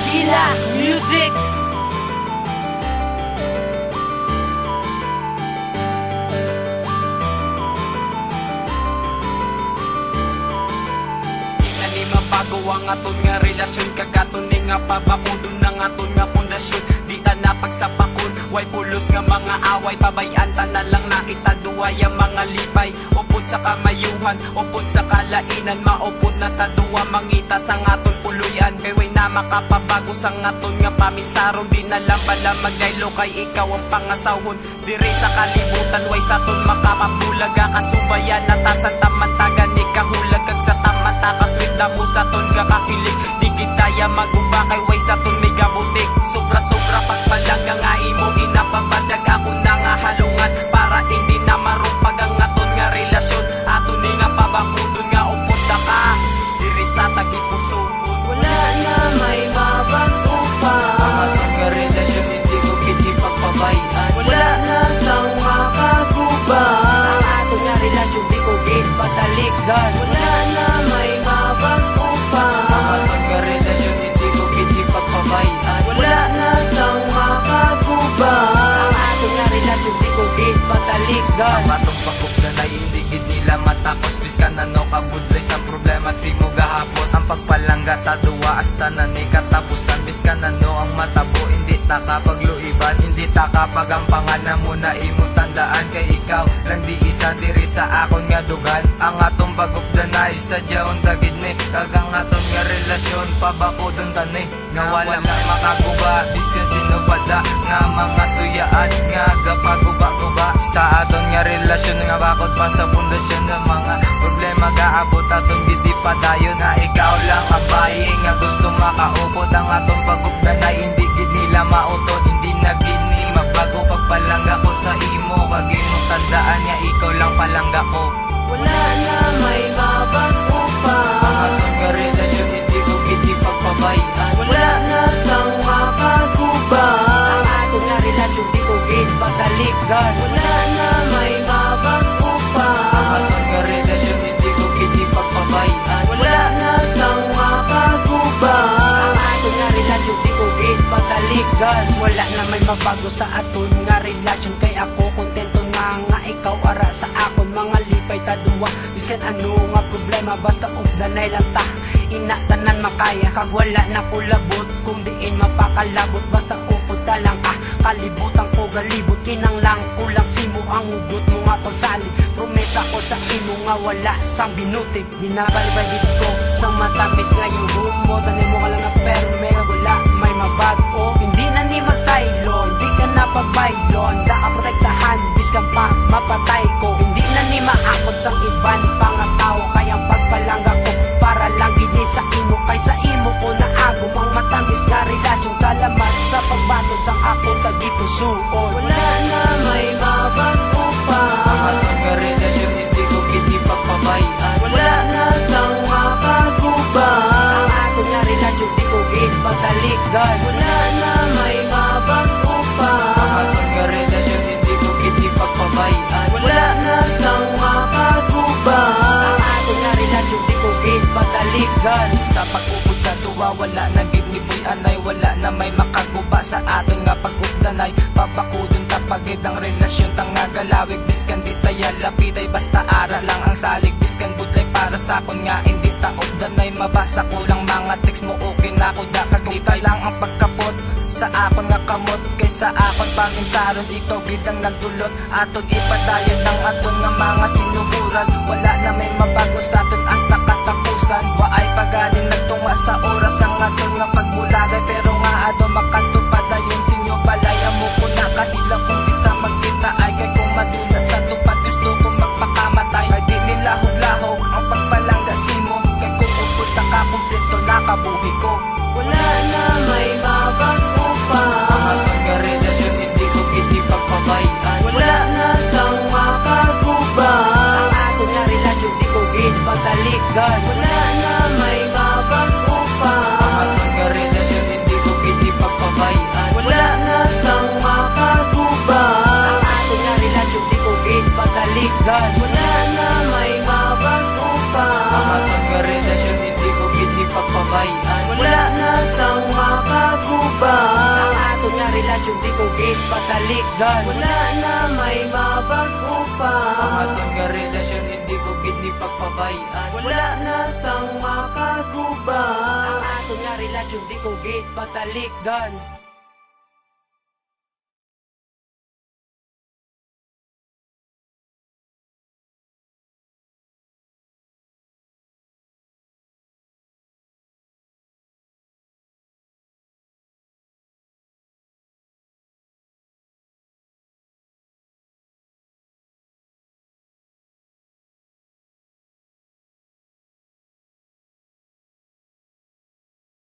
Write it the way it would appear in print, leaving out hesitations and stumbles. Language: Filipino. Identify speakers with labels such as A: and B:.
A: Gila Music. Bago ang aton nga relasyon, kagaton ni nga pabakudon ng aton nga pundasyon. Di ta napagsapakon, way pulos nga mga away, pabayan ta na lang nakita duway ang mga lipay. Upod sa kamayuhan, upod sa kalainan, maupod na ta duwa mangita sa aton puluyan. Kay way na makapabago sa aton nga paminsaron, di na lang bala magdaylo kay ikaw ang pangasawon. Dire sa kalibutan, way sa ton makapapulaga, kasubayan na tasan tamantagan ni kahulag kag sa tamata kaswit na mo sa ton kakakilig. Di kitaya maguba kay way sa ton may gabutik. Sobra-sobra pagpalaga nga imo ginapabadyag, ako na nga halungan para hindi na marupag ang aton nga relasyon. Aton ni nga pabakudon nga upunta ka diri sa tagipusoon.
B: Wala na may mabago pa
A: ang aton nga relasyon, hindi ko kiti pagpabayaan.
B: Wala na sang makaguba
A: ang aton nga relasyon, di ko git patalikdan.
B: Wala na may mabago pa
A: ang aton nga relasyon, hindi ko kiti pagpabayaan.
B: Wala na sang makaguba
A: ang aton nga relasyon, di ko git patalikdan.
C: Ang atong pagkukdanay, hindi gid nila matapos. Biskan na no kabudlay sa problema si mo gahapos. Ang pagpalangga taduwa hasta na ni katapusan. Biskan na no ang matabo, hindi ta kapagluiban, hindi ta kapagampangan na muna imong tandaan. Kay ikaw lang di isa diri sa akon nga dugan. Ang atong pagkukdanay sadya unta gid ni kagang aton nga relasyon pabakudon tani nga walang makaguba. Biskan sino pada nga mga suyaan nga gapaguba-guba sa aton nga relasyon nga bakod pa sa pundasyon ng mga problema gaabot aton gidi padayon. Na ikaw lang ang bayi nga gusto makaupod ang atong pagugdanay, hindi gid nila mautot, hindi na gini magbago pagpalangga ko sa imo. Kag imong tandaan nga ikaw lang palangga ko.
B: Wala na may mabago pa
A: ang aton nga relasyon, hindi ko kiti pagpabayaan.
B: Wala na sang makaguba
A: ang aton nga relasyon, di ko git patalikdan.
B: Wala na may mabago pa
A: ang aton nga relasyon, hindi ko kiti pagpabayaan.
B: Wala na sang makaguba
A: ang aton nga relasyon, di ko git patalikdan. Wala na may mabago sa aton nga relasyon, kay ako kontento nga ikaw ara sa akon. Mga lipay taduwa, biskan ano nga problema, basta ugdanay lang ta, inatanan makaya. Kag wala na kulabot, kung diin mapakalabot, basta upod ta lang ka. Kalibutan ko galibot, kinang lang kulang simo ang ugot mo nga pagsalig. Promesa ko sa imo nga wala sang binutig, ginabalbalid ko sang matamis ngayong humo. Tanin mo ka lang na pero may wala may mabago. Hindi na ni magsaylo, hindi ka na pagbaylon, da ka protektahan biskan pa mapatay ko. Hindi na ni maakot sang iban pangatao, kayang pagpalangga ko para lang gini sa imo. Kay sa imo ko naagom ang matamis nga relasyon. Salamat sa pagbatod sang akong kagipusuon.
B: Wala na may mabago pa
A: ang aton nga relasyon, hindi ko kiti pagpabayaan.
B: Wala na sang makaguba
A: ang aton nga relasyon, di ko git patalikdan.
B: Wala na may mabago pa
A: ang aton nga relasyon, hindi ko kiti pagpabayaan.
B: Wala na sang makaguba
A: ang aton nga relasyon, di ko git patalikdan.
C: Sa pag-ubod ka tuwa, wala na gid ni boy anay, wala na may makaguba sa aton nga pag-ugdanay. Papakudon tapagid ang relasyon tang nga galawig, biskan di taya lapitay, basta ara lang ang salig. Biskan budlay para sa akon nga hindi ta ugdanay, mabasa ko lang mga text mo okay na ko da kaglitay lang ang pagkapot sa akon nga kamot. Kaysa akon paminsaron, ikaw gid ang nagdulot aton ipadayon ng aton nga mga sinuburan. Wala na may mabago sa aton hasta katapusan, waay pagaling nagtunga sa oras ang aton nga pagbulagay. Pero nga ado makatupad ayon sinyo balay, amo ko nakahila kung di ta magkita ay kay kung madulas sa tupad gusto kong magpakamatay. Kay di nilahog-lahog ang pagpalangga simo, kay kung upunta ka kumpleto nakabuhi ko.
B: Wala na may mabago pa
A: ang aton nga relasyon, hindi ko kiti pagpabayaan.
B: Wala na sang makaguba
A: ang aton nga relasyon, di ko git patalikdan.
B: Wala na may mabago pa
A: ang aton nga relasyon, hindi ko kiti pagpabayaan.
B: Wala na sang makaguba
A: ang aton nga relasyon, di ko git patalikdan.
B: Wala na may mabago pa
A: ang aton nga relasyon, hindi ko kiti pagpabayaan.
B: Wala na sang makaguba
A: relasyon di ko git patalikdan.
B: Wala na may mabago pa.
C: Ang aton nga relasyon hindi ko gid ni pagpabayan.
B: Wala na sang makaguba.
A: Ang aton nga relasyon di ko git patalikdan.